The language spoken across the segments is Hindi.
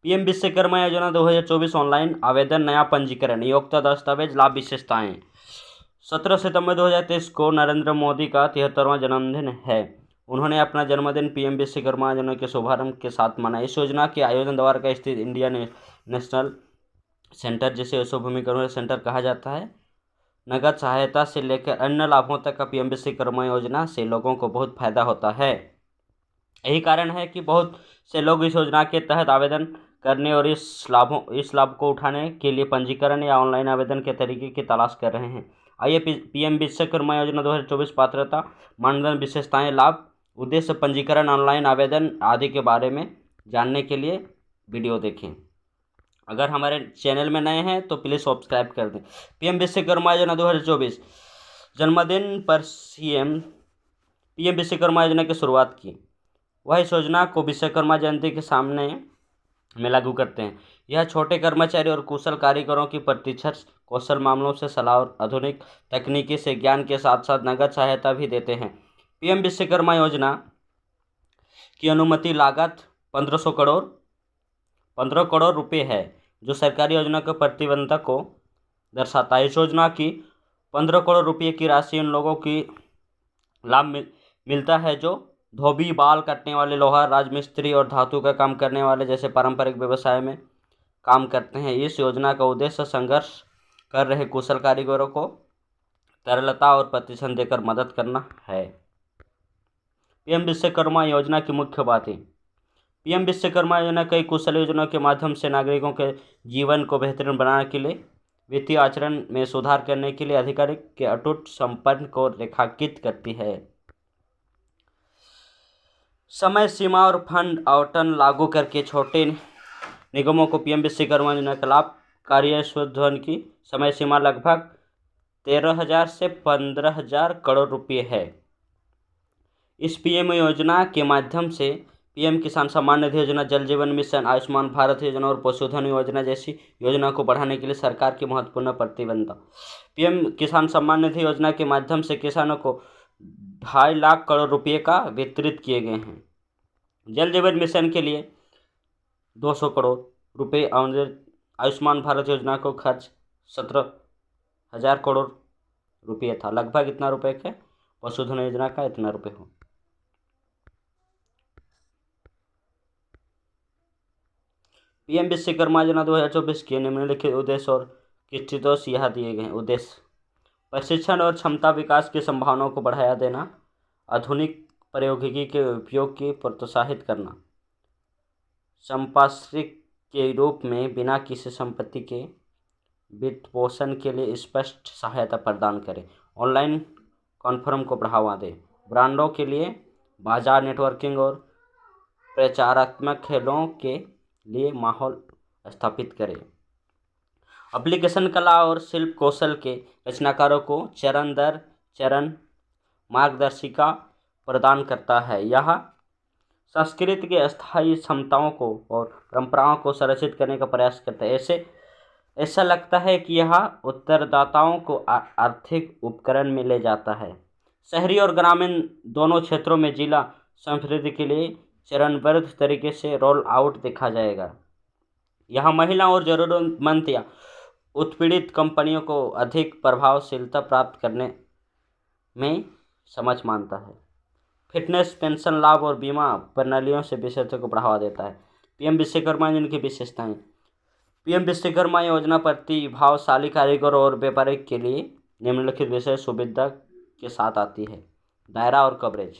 पीएम विश्वकर्मा योजना 2024 ऑनलाइन आवेदन, नया पंजीकरण, योग्यता दस्तावेज, लाभ, विशेषताएं। 17 सितंबर 2023 को नरेंद्र मोदी का 73वां जन्मदिन है। उन्होंने अपना जन्मदिन पीएम विश्वकर्मा योजना के शुभारंभ के साथ मनाया। इस योजना के आयोजन द्वारका स्थित इंडिया नेशनल सेंटर, जिसे विश्वभूमिकर्मा सेंटर कहा जाता है, नगद सहायता से लेकर अन्य लाभों तक का पीएम विश्वकर्मा योजना से लोगों को बहुत फायदा होता है। यही कारण है कि बहुत से लोग इस योजना के तहत आवेदन करने और इस लाभ को उठाने के लिए पंजीकरण या ऑनलाइन आवेदन के तरीके की तलाश कर रहे हैं। आइए पीएम विश्वकर्मा योजना 2024 पात्रता, मानदंड, विशेषताएं, लाभ, उद्देश्य, पंजीकरण, ऑनलाइन आवेदन आदि के बारे में जानने के लिए वीडियो देखें। अगर हमारे चैनल में नए हैं तो प्लीज़ सब्सक्राइब कर दें। पीएम विश्वकर्मा योजना 2024 जन्मदिन पर पीएम विश्वकर्मा योजना की शुरुआत की। वह इस योजना को विश्वकर्मा जयंती के सामने में लागू करते हैं। यह छोटे कर्मचारी और कुशल कारीगरों की प्रतिशत कौशल मामलों से सलाह और आधुनिक तकनीकी से ज्ञान के साथ साथ नगद सहायता भी देते हैं। पीएम विश्वकर्मा योजना की अनुमति लागत 15 करोड़ रुपए है, जो सरकारी योजना के प्रतिबद्धता को दर्शाता है। इस योजना की 15 करोड़ रुपए की राशि उन लोगों की लाभ मिलता है जो धोबी, बाल काटने वाले, लोहार, राजमिस्त्री और धातु का काम करने वाले जैसे पारंपरिक व्यवसाय में काम करते हैं। इस योजना का उद्देश्य संघर्ष कर रहे कुशल कारीगरों को तरलता और प्रतिशत देकर मदद करना है। पीएम विश्वकर्मा योजना की मुख्य बातें। पीएम विश्वकर्मा योजना कई कुशल योजनाओं के माध्यम से नागरिकों के जीवन को बेहतरीन बनाने के लिए, वित्तीय आचरण में सुधार करने के लिए अधिकारिक के अटूट संपर्क को रेखांकित करती है। समय सीमा और फंड आवंटन लागू करके छोटे निगमों को पीएम विश्वकर्मा योजना का लाभ। कार्यान्वयन की समय सीमा लगभग 13,000 से 15,000 करोड़ रुपए है। इस पीएम योजना के माध्यम से पीएम किसान सम्मान निधि योजना, जल जीवन मिशन, आयुष्मान भारत योजना और पशुधन योजना जैसी योजना को बढ़ाने के लिए सरकार की महत्वपूर्ण प्रतिबद्धता। पीएम किसान सम्मान निधि योजना के माध्यम से किसानों को 2.5 लाख करोड़ रुपए का वितरित किए गए हैं। जल जीवन मिशन के लिए 200 करोड़ रुपए। आयुष्मान भारत योजना को खर्च 17,000 करोड़ रुपये था, लगभग इतना रुपए के। पशुधन योजना का इतना रुपए हो। पीएम विश्वकर्मा योजना 2024 के निम्नलिखित उद्देश्य और किस्तों यहाँ दिए गए हैं। उद्देश्य: प्रशिक्षण और क्षमता विकास की संभावनाओं को बढ़ावा देना, आधुनिक प्रौद्योगिकी के उपयोग की प्रोत्साहित करना, संपार्श्विक के रूप में बिना किसी संपत्ति के वित्तपोषण के लिए स्पष्ट सहायता प्रदान करें, ऑनलाइन कॉन्फर्म को बढ़ावा दें, ब्रांडों के लिए बाजार नेटवर्किंग और प्रचारात्मक खेलों के लिए माहौल स्थापित करें। एप्लीकेशन कला और शिल्प कौशल के रचनाकारों को चरण दर चरण मार्गदर्शिका प्रदान करता है। यह संस्कृति की अस्थायी क्षमताओं को और परंपराओं को संरक्षित करने का प्रयास करता है। ऐसा लगता है कि यह उत्तरदाताओं को आर्थिक उपकरण में ले जाता है। शहरी और ग्रामीण दोनों क्षेत्रों में जिला संस्कृति के लिए चरणबद्ध तरीके से रोल आउट देखा जाएगा। यह महिला और जरूरतमंद या उत्पीड़ित कंपनियों को अधिक प्रभावशीलता प्राप्त करने में समझ मानता है। फिटनेस, पेंशन लाभ और बीमा प्रणालियों से विशेषता को बढ़ावा देता है। पीएम विश्वकर्मा योजना की विशेषताएं। पीएम विश्वकर्मा योजना प्रतिभाशाली कारीगर और व्यापारी के लिए निम्नलिखित विशेष सुविधा के साथ आती है। दायरा और कवरेज।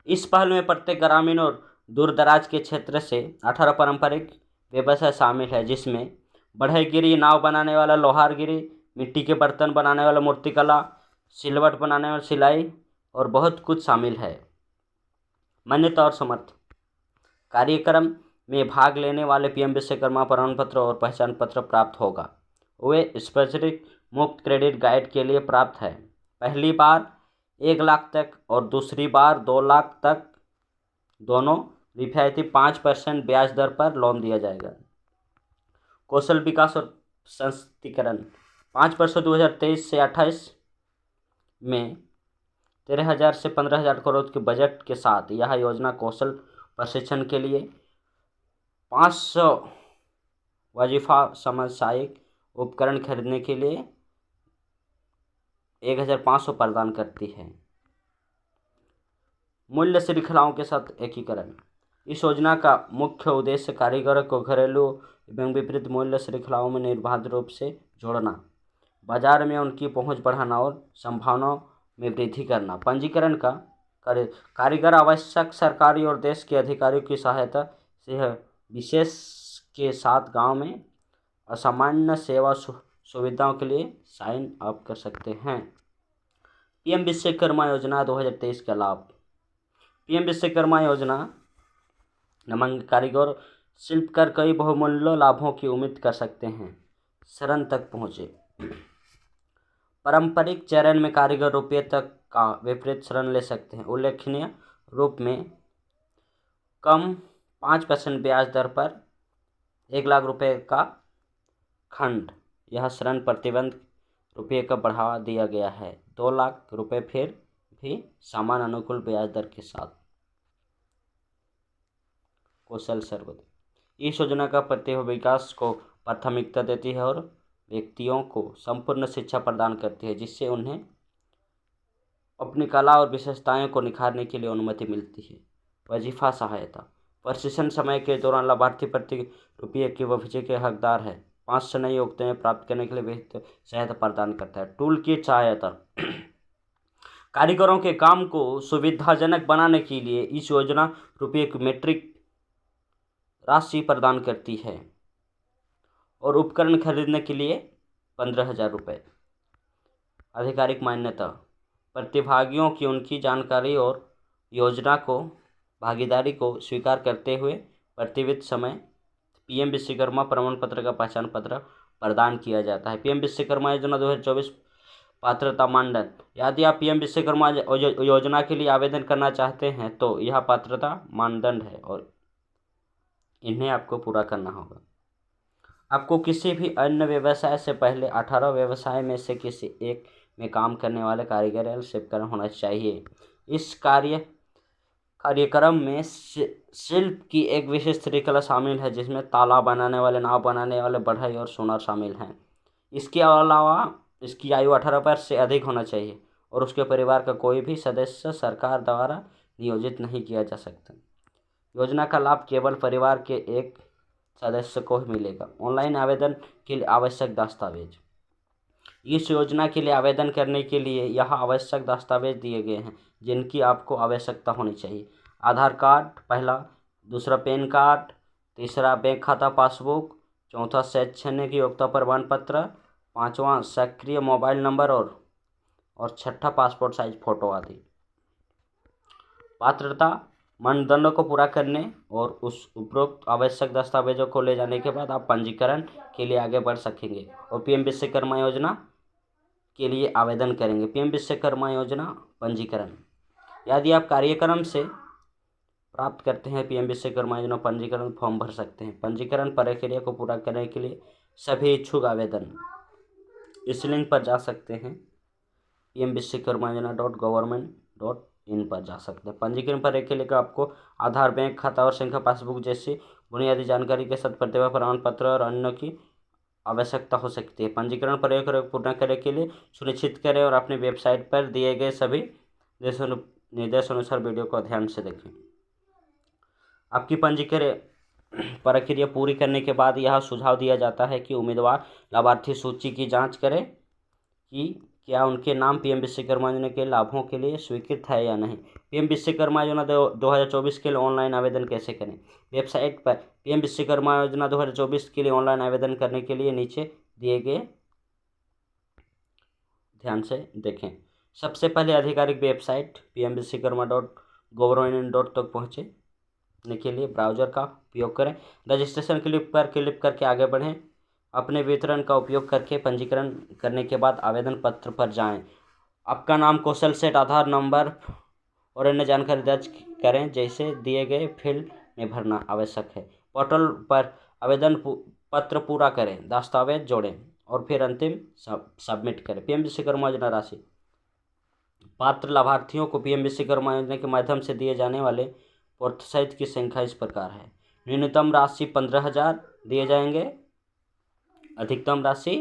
इस पहल में प्रत्येक ग्रामीण और दूर दराज के क्षेत्र से 18 पारंपरिक व्यवसाय शामिल है, जिसमें बढ़ईगिरी, नाव बनाने वाला, लोहारगिरी, मिट्टी के बर्तन बनाने वाला, मूर्तिकला, सिलवट बनाने वाला, सिलाई और बहुत कुछ शामिल है। मान्यता और समर्थन। कार्यक्रम में भाग लेने वाले पीएम विश्वकर्मा प्रमाण पत्र और पहचान पत्र प्राप्त होगा। वे स्पेसिफिक मुफ्त क्रेडिट गाइड के लिए प्राप्त है। पहली बार 1 लाख तक और दूसरी बार 2 लाख तक दोनों रियायती 5% ब्याज दर पर लोन दिया जाएगा। कौशल विकास और सशक्तिकरण। 5% 2023 से 28 में 13,000 से 15,000 करोड़ के बजट के साथ यह योजना कौशल प्रशिक्षण के लिए 500 वजीफा सामाजिक उपकरण खरीदने के लिए 1500 प्रदान करती है। मूल्य श्रृंखलाओं के साथ एकीकरण। इस योजना का मुख्य उद्देश्य कारीगरों को घरेलू एवं विपरीत मूल्य श्रृंखलाओं में निर्बाध रूप से जोड़ना, बाजार में उनकी पहुंच बढ़ाना और संभावनाओं में वृद्धि करना। पंजीकरण का कारीगर आवश्यक सरकारी और देश के अधिकारियों की सहायता से विशेष के साथ गांव में असामान्य सेवा सुविधाओं के लिए साइन अप कर सकते हैं। पीएम विश्वकर्मा योजना 2023 का लाभ। पीएम विश्वकर्मा योजना नामंकित कारीगर शिल्पकार कई बहुमूल्य लाभों की उम्मीद कर सकते हैं। शरण तक पहुँचे। पारंपरिक चरण में कारीगर रुपये तक का विपरीत ऋण ले सकते हैं। उल्लेखनीय रूप में कम 5% ब्याज दर पर 1 लाख रुपए का खंड। यह ऋण प्रतिबंध रुपये का बढ़ावा दिया गया है। 2 लाख रुपए फिर भी समान अनुकूल ब्याज दर के साथ। कौशल सर्वोदय। इस योजना का प्रतिभा विकास को प्राथमिकता देती है और व्यक्तियों को संपूर्ण शिक्षा प्रदान करती है, जिससे उन्हें अपनी कला और विशेषताओं को निखारने के लिए अनुमति मिलती है। वजीफा सहायता। प्रशिक्षण समय के दौरान लाभार्थी प्रति रुपये की वजीफे के हकदार है। 500 नई योग्यताएं प्राप्त करने के लिए वित्तीय सहायता प्रदान करता है। टूल किट सहायता। कारीगरों के काम को सुविधाजनक बनाने के लिए इस योजना रुपये की मीट्रिक राशि प्रदान करती है और उपकरण खरीदने के लिए 15,000 रुपये। आधिकारिक मान्यता। प्रतिभागियों की उनकी जानकारी और योजना को भागीदारी को स्वीकार करते हुए प्रतिविध समय पीएम विश्वकर्मा प्रमाण पत्र का पहचान पत्र प्रदान किया जाता है। पीएम विश्वकर्मा योजना 2024 पात्रता मानदंड। यदि आप पीएम विश्वकर्मा योजना के लिए आवेदन करना चाहते हैं तो यह पात्रता मानदंड है और इन्हें आपको पूरा करना होगा। आपको किसी भी अन्य व्यवसाय से पहले 18 व्यवसाय में से किसी एक में काम करने वाले कारीगर या शिल्पकार होना चाहिए। इस कार्यक्रम में शिल्प की एक विशेष श्रृंखला शामिल है, जिसमें तालाब बनाने वाले, नाव बनाने वाले, बढ़ई और सोनार शामिल हैं। इसके अलावा इसकी आयु 18 वर्ष से अधिक होना चाहिए और उसके परिवार का कोई भी सदस्य सरकार द्वारा नियोजित नहीं किया जा सकता। योजना का लाभ केवल परिवार के एक सदस्य को ही मिलेगा। ऑनलाइन आवेदन के लिए आवश्यक दस्तावेज। इस योजना के लिए आवेदन करने के लिए यह आवश्यक दस्तावेज दिए गए हैं जिनकी आपको आवश्यकता होनी चाहिए। आधार कार्ड पहला, दूसरा पैन कार्ड, तीसरा बैंक खाता पासबुक, चौथा शैक्षणिक योग्यता प्रमाण पत्र, पांचवा सक्रिय मोबाइल नंबर और छठा पासपोर्ट साइज फोटो आदि। पात्रता मानदंडों को पूरा करने और उस उपरोक्त आवश्यक दस्तावेजों को ले जाने के बाद आप पंजीकरण के लिए आगे बढ़ सकेंगे और पीएम विश्वकर्मा योजना के लिए आवेदन करेंगे। पीएम विश्वकर्मा योजना पंजीकरण। यदि आप कार्यक्रम से प्राप्त करते हैं पीएम विश्वकर्मा योजना पंजीकरण फॉर्म भर सकते हैं। पंजीकरण प्रक्रिया को पूरा करने के लिए सभी इच्छुक आवेदन इस लिंक पर जा सकते हैं, pmvishwakarma.government.in पर जा सकते हैं। पंजीकरण प्रक्रिया के लिए आपको आधार, बैंक खाता और संख्या पासबुक जैसी बुनियादी जानकारी के साथ प्रतिभा प्रमाण पत्र और अन्य की आवश्यकता हो सकती है। पंजीकरण प्रक्रिया पूर्ण करने के लिए सुनिश्चित करें और अपनी वेबसाइट पर दिए गए सभी निर्देशानुसार वीडियो को ध्यान से देखें। आपकी पंजीकरण प्रक्रिया पूरी करने के बाद यह सुझाव दिया जाता है कि उम्मीदवार लाभार्थी सूची की जांच करें कि क्या उनके नाम पीएम विश्वकर्मा योजना के लाभों के लिए स्वीकृत है या नहीं। पीएम विश्वकर्मा योजना 2024 के लिए ऑनलाइन आवेदन कैसे करें। वेबसाइट पर पीएम विश्वकर्मा योजना 2024 के लिए ऑनलाइन आवेदन करने के लिए नीचे दिए गए ध्यान से देखें। सबसे पहले आधिकारिक वेबसाइट pmvishwakarma.government तक पहुँचने के लिए ब्राउज़र का उपयोग करें। रजिस्ट्रेशन क्लिक करके आगे बढ़ें। अपने विवरण का उपयोग करके पंजीकरण करने के बाद आवेदन पत्र पर जाएं। आपका नाम, कौशल सेट, आधार नंबर और अन्य जानकारी दर्ज करें जैसे दिए गए फील्ड में भरना आवश्यक है। पोर्टल पर आवेदन पत्र पूरा करें, दस्तावेज जोड़ें और फिर अंतिम सबमिट करें। पीएम विश्वकर्मा योजना राशि। पात्र लाभार्थियों को पीएम विश्वकर्मा योजना के माध्यम से दिए जाने वाले प्रोत्साहन की संख्या इस प्रकार है। न्यूनतम राशि 15,000 दिए जाएंगे, अधिकतम राशि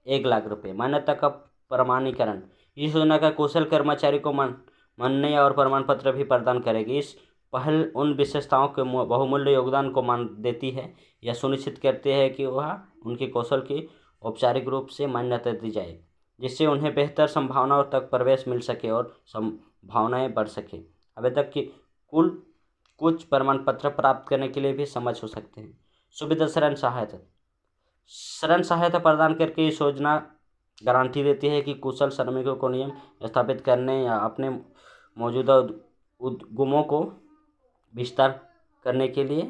1,00,000 रुपये। मान्यता का प्रमाणीकरण, इस योजना का कुशल कर्मचारी को मान्य और प्रमाण पत्र भी प्रदान करेगी। इस पहल उन विशेषताओं के बहुमूल्य योगदान को मान देती है, यह सुनिश्चित करती है कि वह उनके कौशल की औपचारिक रूप से मान्यता दी जाए, जिससे उन्हें बेहतर संभावनाओं तक प्रवेश मिल सके और संभावनाएं बढ़ सके। आवेदक की कुल कुछ प्रमाण पत्र प्राप्त करने के लिए भी समझ हो सकते हैं। सुविधा ऋण सहायता, ऋण सहायता प्रदान करके इस योजना गारंटी देती है कि कुशल श्रमिकों को नियम स्थापित करने या अपने मौजूदा उद्यमों को विस्तार करने के लिए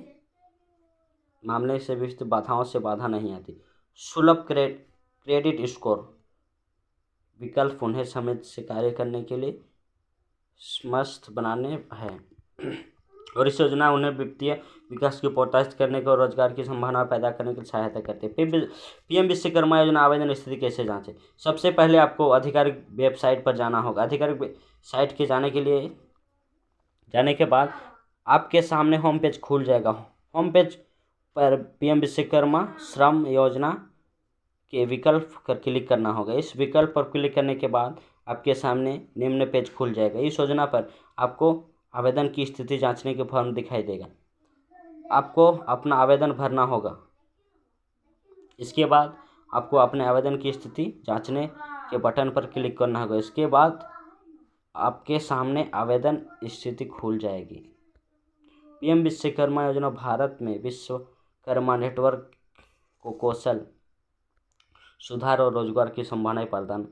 मामले से विस्तृत बाधाओं से बाधा नहीं आती। सुलभ क्रेडिट स्कोर विकल्प उन्हें समय से कार्य करने के लिए समर्थ बनाने हैं और इस योजना उन्हें वित्तीय विकास की प्रोत्साहित करने को रोजगार की संभावना पैदा करने की सहायता करती है। पीएम विश्वकर्मा योजना आवेदन स्थिति कैसे जांचें? सबसे पहले आपको आधिकारिक वेबसाइट पर जाना होगा। आधिकारिक साइट के जाने के बाद आपके सामने होम पेज खुल जाएगा। होम पेज पर पीएम विश्वकर्मा श्रम योजना के विकल्प पर क्लिक करना होगा। इस विकल्प पर क्लिक करने के बाद आपके सामने निम्न पेज खुल जाएगा। इस योजना पर आपको आवेदन की स्थिति जांचने के फॉर्म दिखाई देगा। आपको अपना आवेदन भरना होगा। इसके बाद आपको अपने आवेदन की स्थिति जांचने के बटन पर क्लिक करना होगा। इसके बाद आपके सामने आवेदन स्थिति खुल जाएगी। पीएम विश्वकर्मा योजना भारत में विश्वकर्मा नेटवर्क को कौशल सुधार और रोजगार की संभावनाएं प्रदान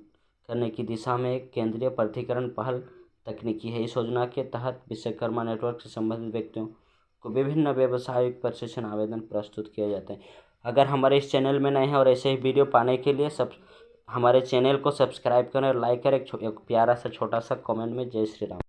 करने की दिशा में एक केंद्रीय प्राधिकरण पहल तकनीकी है। इस योजना के तहत विश्वकर्मा नेटवर्क से संबंधित व्यक्तियों को विभिन्न व्यवसायिक प्रशिक्षण आवेदन प्रस्तुत किए जाते हैं। अगर हमारे इस चैनल में नए हैं और ऐसे ही वीडियो पाने के लिए हमारे चैनल को सब्सक्राइब करें और लाइक करें। एक प्यारा सा छोटा सा कमेंट में जय श्री राम।